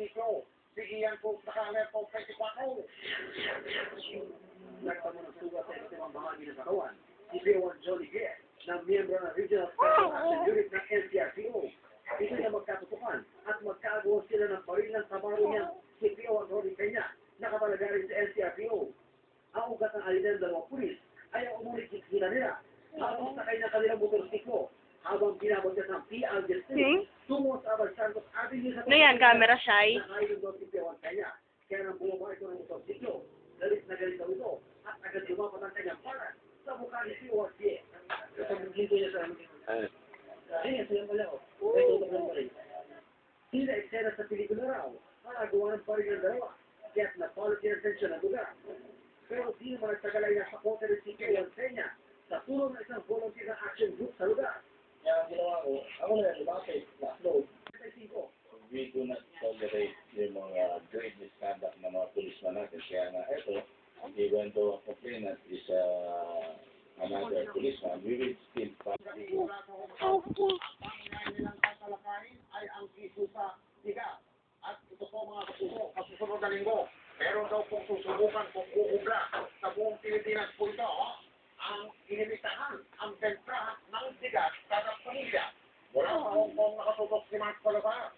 motorsiklo. Bigyan po nakaler po 24. Nagtamo ng sugat sa iba't ibang bahagi ng katawan. Si Bewan Johnny Guet, na miyembro ng Regional Special Action Unit ng NCRPO. Ito na magkatutukan at magkagawa sila ng baril ng tabaro niyang si Bewan Johnny Peña, nakapalaga rin sa NCRPO. Ang ugat ng alin ng dalawang pulis ay ang umulit sila nila habang sakay ng kanilang motorsiklo habang pinabot niya ng PL District tungo sa Abal Santos Avenue sa Ano yan, camera shy? Nakailong daw si Bewan Peña. Kaya nang bumaba ito ng motorsiklo, galit na galit daw ito at agad lumapat ang kanyang paran sa mukha ni Bewan Peña. Ito niya sa amin. Ay, ito yung pala ko. May tutok lang pa rin. Sila eksena sa pelikula raw, nakagawa ng parin ng dalawa, kaya't napalot niya ang tensyon ng lugar. Pero di naman nagtagalay na sa kote rin si Bewan Peña sa tulong ng isang volunteer ng action group sa lugar. Kaya ang ginawa ko, ako na yan, lumapit, na-upload. We do not tolerate yung mga great misconduct ng mga policeman natin. Kaya nga ito, even though a complainant is another policeman, we will still fight. Ang nilang tatalakayin ay ang isu sa tiga. At ito po mga kasuso, kasusunod na linggo. Meron daw pong susubukan kung kuubra sa buong Pilipinas po ito. Ang inimitahan, ang bentrahan ng tigas kada pamilya. Wala sa Hong Kong nakatutok si Mark Palapa.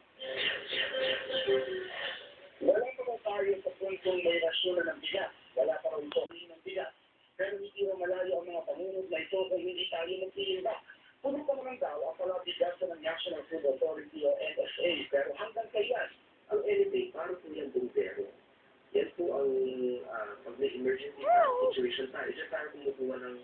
Wala pa ba tayo sa puntong may rasyon ng bigas? Wala pa rin ito ng bigas. Pero hindi mo malayo ang mga panunod na ito kung hindi tayo magtilimba. Puno pa naman daw ang palabigas ng National Food Authority o NSA. Pero hanggang kailan ang NSA para po yung bumbero? Yan po ang pag may emergency situation tayo. Diyan tayo kumukuha ng